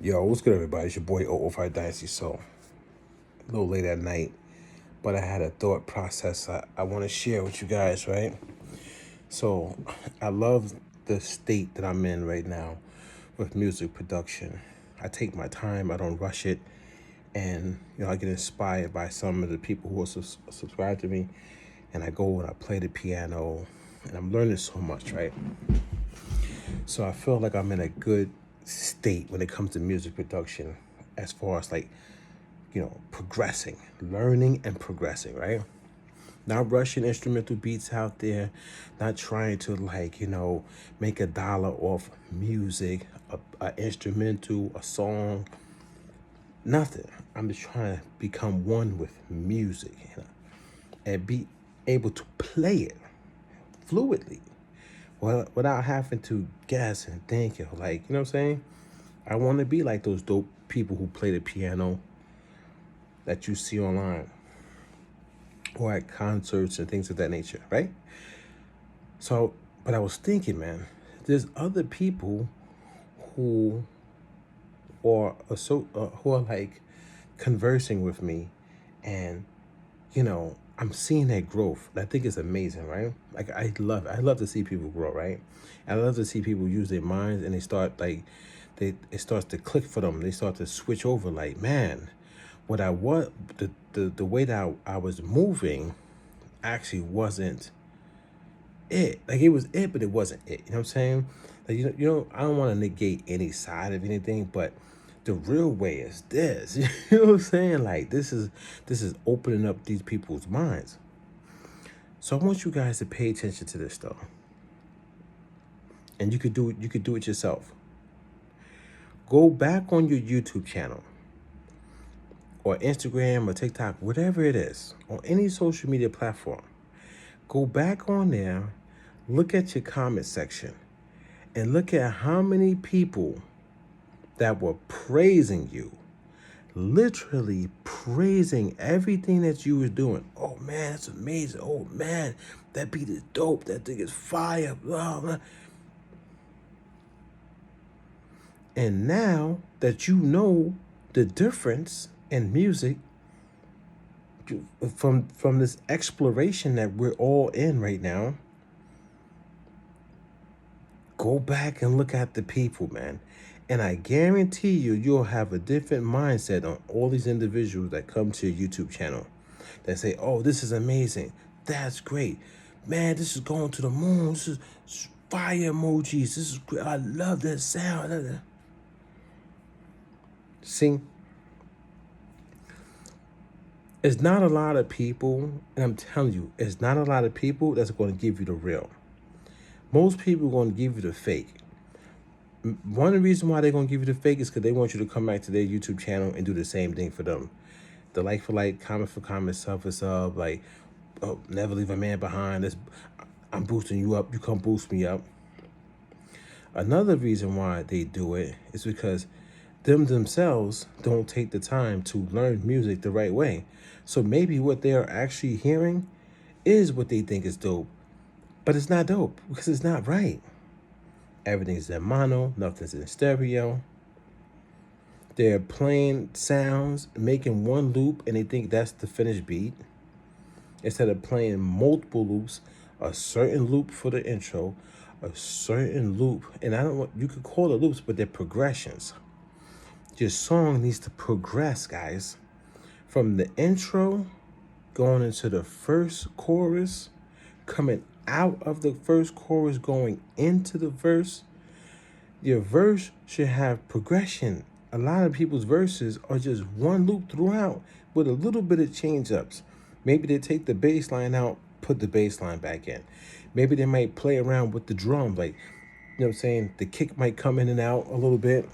Yo, what's good, everybody? It's your boy 005 Dynasty. So, a little late at night, but I had a thought process I want to share with you guys, right? So, I love the state that I'm in right now with music production. I take my time, I don't rush it, and I get inspired by some of the people who are subscribed to me, and I go and I play the piano, and I'm learning so much, right? So I feel like I'm in a good state when it comes to music production, as far as like progressing, learning and progressing, right? Not rushing instrumental beats out there, not trying to make $1 off music, a instrumental, a song, nothing. I'm just trying to become one with music, and be able to play it fluidly, well, without having to guess and think. Like, you know what I'm saying? I want to be like those dope people who play the piano that you see online or at concerts and things of that nature, right? So, but I was thinking, man, there's other people who who are like conversing with me, and I'm seeing that growth. I think it's amazing, right? Like I love to see people grow, right? I love to see people use their minds and they start like it starts to click for them. They start to switch over. Like, man, what I want the way that I was moving actually wasn't it. Like, it was it, but it wasn't it. You know what I'm saying? Like, I don't want to negate any side of anything, but the real way is this. You know what I'm saying? Like, this is opening up these people's minds. So I want you guys to pay attention to this though. And you could do it yourself. Go back on your YouTube channel or Instagram or TikTok, whatever it is, on any social media platform. Go back on there, look at your comment section, and look at how many people that were praising you, literally praising everything that you was doing. Oh man, that's amazing. Oh man, that beat is dope. That thing is fire. Blah, blah. And now that you know the difference in music from this exploration that we're all in right now, go back and look at the people, man. And I guarantee you'll have a different mindset on all these individuals that come to your YouTube channel that say, oh, this is amazing. That's great. Man, this is going to the moon. This is fire emojis. This is great. I love that sound. I love that. See, it's not a lot of people, and I'm telling you, it's not a lot of people that's going to give you the real. Most people are going to give you the fake. One of the reasons why they're going to give you the fake is because they want you to come back to their YouTube channel and do the same thing for them. The like for like, comment for comment, sub for sub, like, oh, never leave a man behind. I'm boosting you up, you come boost me up. Another reason why they do it is because themselves don't take the time to learn music the right way. So maybe what they are actually hearing is what they think is dope, but it's not dope because it's not right. Everything's in mono, nothing's in stereo. They're playing sounds, making one loop, and they think that's the finished beat. Instead of playing multiple loops, a certain loop for the intro, a certain loop, and I don't want, you could call it loops, but they're progressions. Your song needs to progress, guys. From the intro, going into the first chorus, coming out of the first chorus, going into the verse. Your verse should have progression. A lot of people's verses are just one loop throughout with a little bit of change ups. Maybe they take the bass line out, put the bass line back in. Maybe they might play around with the drum, like, you know what I'm saying? The kick might come in and out a little bit.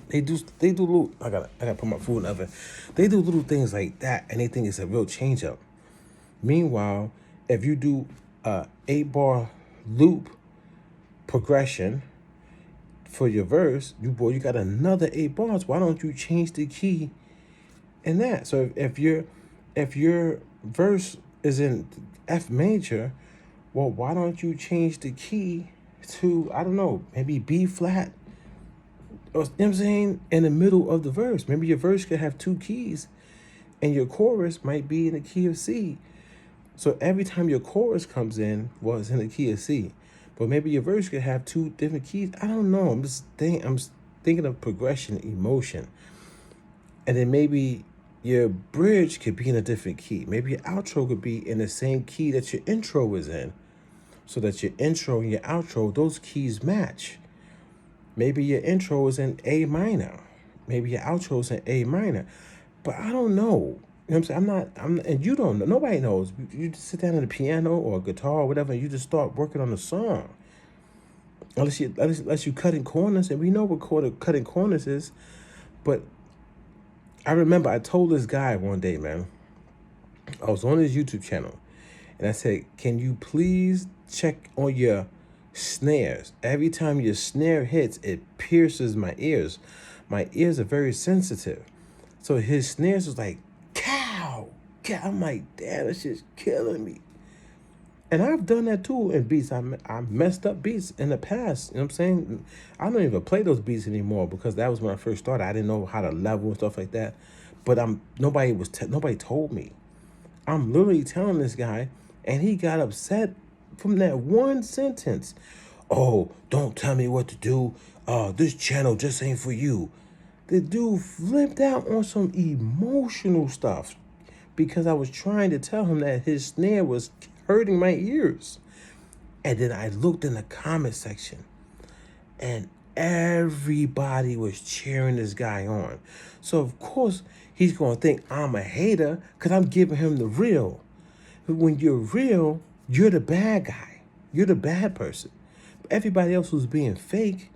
They do little, I gotta put my food in the oven. They do little things like that, and they think it's a real change up. Meanwhile, if you do a 8-bar loop progression for your verse, you got another 8 bars. Why don't you change the key in that? So if your verse is in F major, well, why don't you change the key to, I don't know, maybe B flat? Or, you know what I'm saying? In the middle of the verse. Maybe your verse could have two keys and your chorus might be in the key of C. So every time your chorus comes in, well, it's in the key of C. But maybe your verse could have two different keys. I don't know. I'm just thinking of progression, emotion. And then maybe your bridge could be in a different key. Maybe your outro could be in the same key that your intro is in. So that your intro and your outro, those keys match. Maybe your intro is in A minor. Maybe your outro is in A minor. But I don't know. You know what I'm saying? And you don't know. Nobody knows. You just sit down at a piano or a guitar or whatever, and you just start working on a song. Unless you cutting corners, and we know what cutting corners is. But I remember I told this guy one day, man, I was on his YouTube channel, and I said, can you please check on your snares? Every time your snare hits, it pierces my ears. My ears are very sensitive. So his snares was like, cow. I'm like, damn, that shit's killing me. And I've done that too in beats. I messed up beats in the past. You know what I'm saying? I don't even play those beats anymore because that was when I first started. I didn't know how to level and stuff like that. But nobody told me. I'm literally telling this guy, and he got upset from that one sentence. Oh, don't tell me what to do. This channel just ain't for you. The dude flipped out on some emotional stuff because I was trying to tell him that his snare was hurting my ears. And then I looked in the comment section, and everybody was cheering this guy on. So of course he's gonna think I'm a hater because I'm giving him the real. But when you're real, you're the bad guy. You're the bad person. Everybody else who's being fake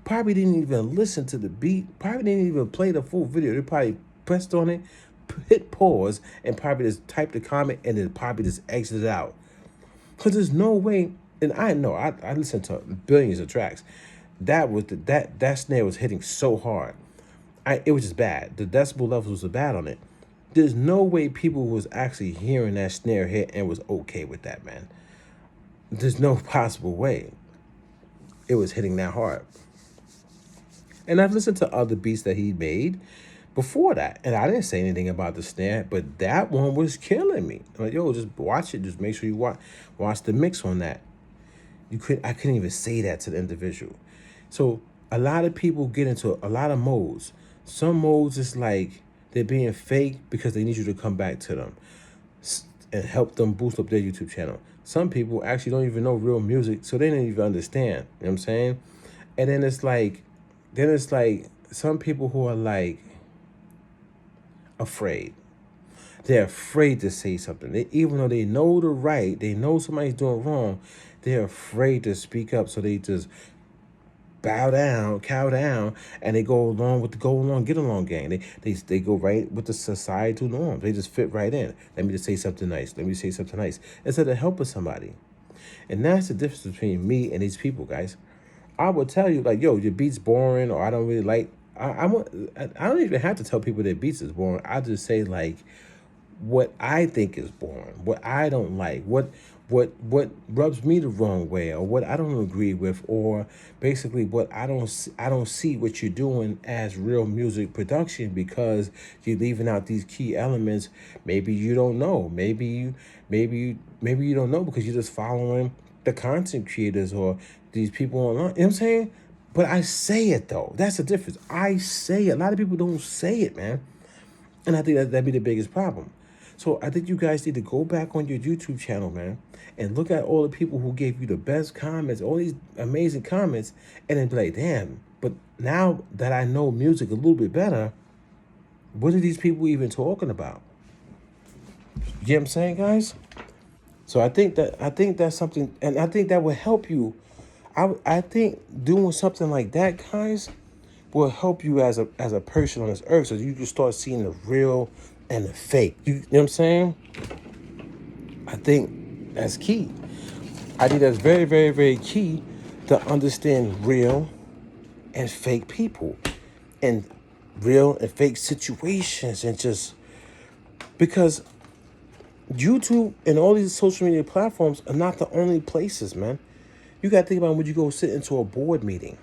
probably didn't even listen to the beat, probably didn't even play the full video. They probably pressed on it, hit pause, and probably just typed a comment and then probably just exited out. Because there's no way, and I know, I listened to billions of tracks. That snare was hitting so hard. It was just bad. The decibel levels was bad on it. There's no way people was actually hearing that snare hit and was okay with that, man. There's no possible way it was hitting that hard. And I've listened to other beats that he made before that, and I didn't say anything about the snare, but that one was killing me. I'm like, yo, just watch it. Just make sure you watch the mix on that. I couldn't even say that to the individual. So a lot of people get into a lot of modes. Some modes is like they're being fake because they need you to come back to them and help them boost up their YouTube channel. Some people actually don't even know real music, so they don't even understand. You know what I'm saying? And then it's like some people who are like afraid. They're afraid to say something. Even though they know the right, they know somebody's doing wrong, they're afraid to speak up. So they just cow down, and they go along with the get along gang. They go right with the societal norms. They just fit right in. Let me just say something nice. Instead of helping somebody. And that's the difference between me and these people, guys. I would tell you, like, yo, your beat's boring, or I don't really like. I don't even have to tell people their beats is boring. I just say like what I think is boring, what I don't like, what rubs me the wrong way, or what I don't agree with, or basically what I don't see what you're doing as real music production because you're leaving out these key elements. Maybe you don't know. Maybe you don't know because you're just following the content creators or these people online. You know what I'm saying? But I say it though. That's the difference. I say it. A lot of people don't say it, man. And I think that'd be the biggest problem. So I think you guys need to go back on your YouTube channel, man, and look at all the people who gave you the best comments, all these amazing comments, and then be like, damn, but now that I know music a little bit better, what are these people even talking about? You know what I'm saying, guys? So I think that's something, and I think that would help you. I think doing something like that, guys, will help you as a person on this earth, so you can start seeing the real and the fake. You know what I'm saying? I think that's key. I think that's very, very, very key to understand real and fake people and real and fake situations, and just because YouTube and all these social media platforms are not the only places, man. You got to think about when you go sit into a board meeting.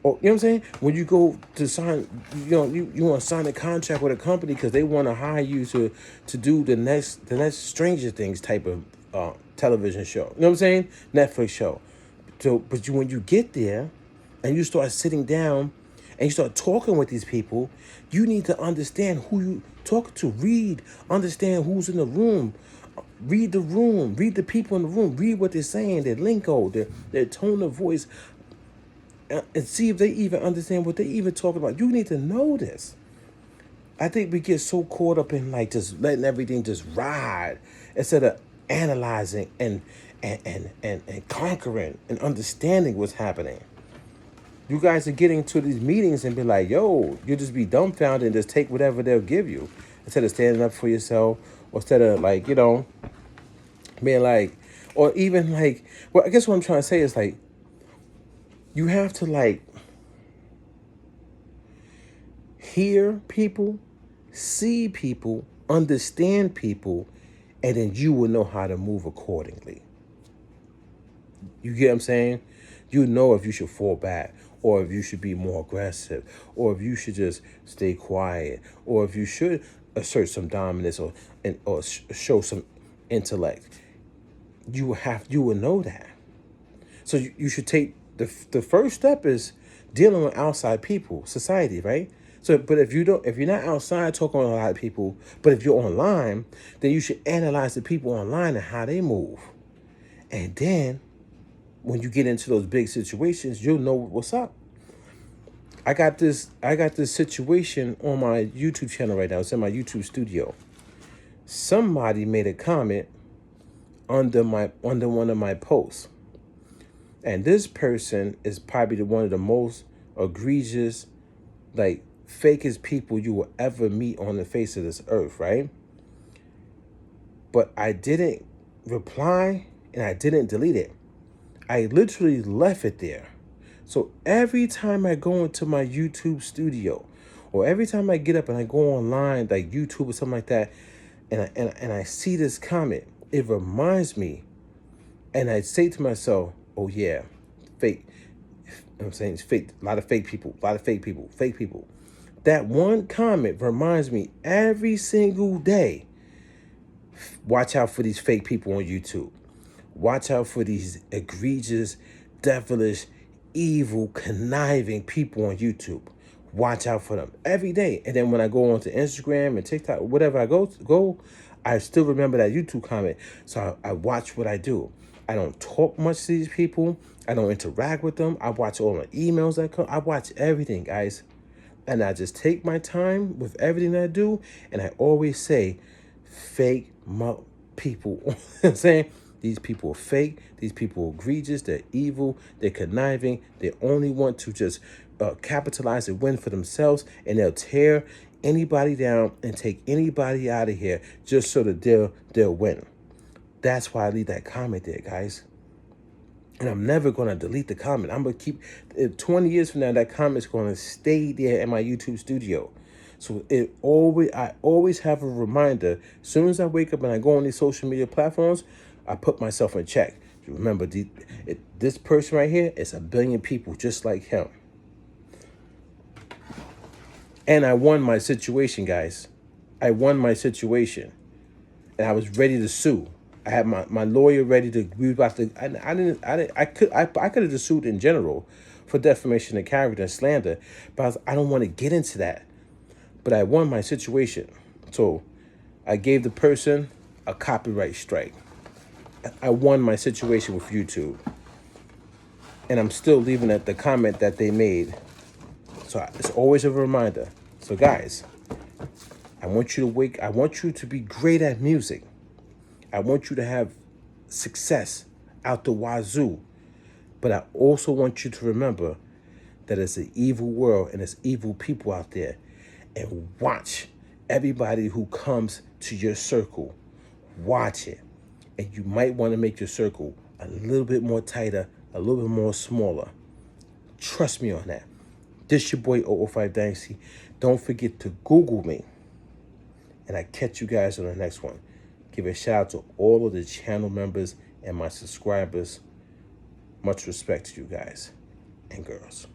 Or, you know what I'm saying? When you go to sign, you want to sign a contract with a company because they want to hire you to do the next Stranger Things type of television show. You know what I'm saying? Netflix show. So, but when you get there, and you start sitting down, and you start talking with these people, you need to understand who you talk to. Read, understand who's in the room. Read the room. Read the people in the room. Read what they're saying, their lingo, their tone of voice, and see if they even understand what they even talking about. You need to know this. I think we get so caught up in like just letting everything just ride instead of analyzing and conquering and understanding what's happening. You guys are getting to these meetings and be like, yo, you just be dumbfounded and just take whatever they'll give you instead of standing up for yourself, or instead of like, being like, or even like, well, I guess what I'm trying to say is like, you have to like hear people, see people, understand people, and then you will know how to move accordingly. You get what I'm saying? You know if you should fall back, or if you should be more aggressive, or if you should just stay quiet, or if you should assert some dominance, or show some intellect. You will know that. So you should take the first step is dealing with outside people, society, right? So, but if you're not outside talking to a lot of people, but if you're online, then you should analyze the people online and how they move, and then when you get into those big situations, you'll know what's up. I got this situation on my YouTube channel right now. It's in my YouTube studio. Somebody made a comment under one of my posts. And this person is probably one of the most egregious, like fakest people you will ever meet on the face of this earth, right? But I didn't reply and I didn't delete it. I literally left it there. So every time I go into my YouTube studio, or every time I get up and I go online, like YouTube or something like that, and I see this comment, it reminds me, and I say to myself, oh yeah, fake. I'm saying it's fake. A lot of fake people. A lot of fake people. Fake people. That one comment reminds me every single day. Watch out for these fake people on YouTube. Watch out for these egregious, devilish, evil, conniving people on YouTube. Watch out for them every day. And then when I go onto Instagram and TikTok, whatever I go, I still remember that YouTube comment. So I watch what I do. I don't talk much to these people. I don't interact with them. I watch all my emails that come. I watch everything, guys. And I just take my time with everything that I do. And I always say, fake people. You know what I'm saying? These people are fake. These people are egregious. They're evil. They're conniving. They only want to just capitalize and win for themselves. And they'll tear anybody down and take anybody out of here just so that they'll win. That's why I leave that comment there, guys. And I'm never going to delete the comment. I'm going to keep, 20 years from now, that comment's going to stay there in my YouTube studio. So I always have a reminder. As soon as I wake up and I go on these social media platforms, I put myself in check. Remember, this person right here is 1 billion people just like him. And I won my situation, guys. I won my situation. And I was ready to sue. I had my lawyer ready to. We were about to. I could have just sued in general for defamation of character and slander, but I don't want to get into that. But I won my situation, so I gave the person a copyright strike. I won my situation with YouTube, and I'm still leaving at the comment that they made. So it's always a reminder. So guys, I want you to be great at music. I want you to have success out the wazoo. But I also want you to remember that it's an evil world and there's evil people out there. And watch everybody who comes to your circle. Watch it. And you might want to make your circle a little bit more tighter, a little bit more smaller. Trust me on that. This your boy 005 Dynasty. Don't forget to Google me. And I catch you guys on the next one. Give a shout out to all of the channel members and my subscribers. Much respect to you guys and girls.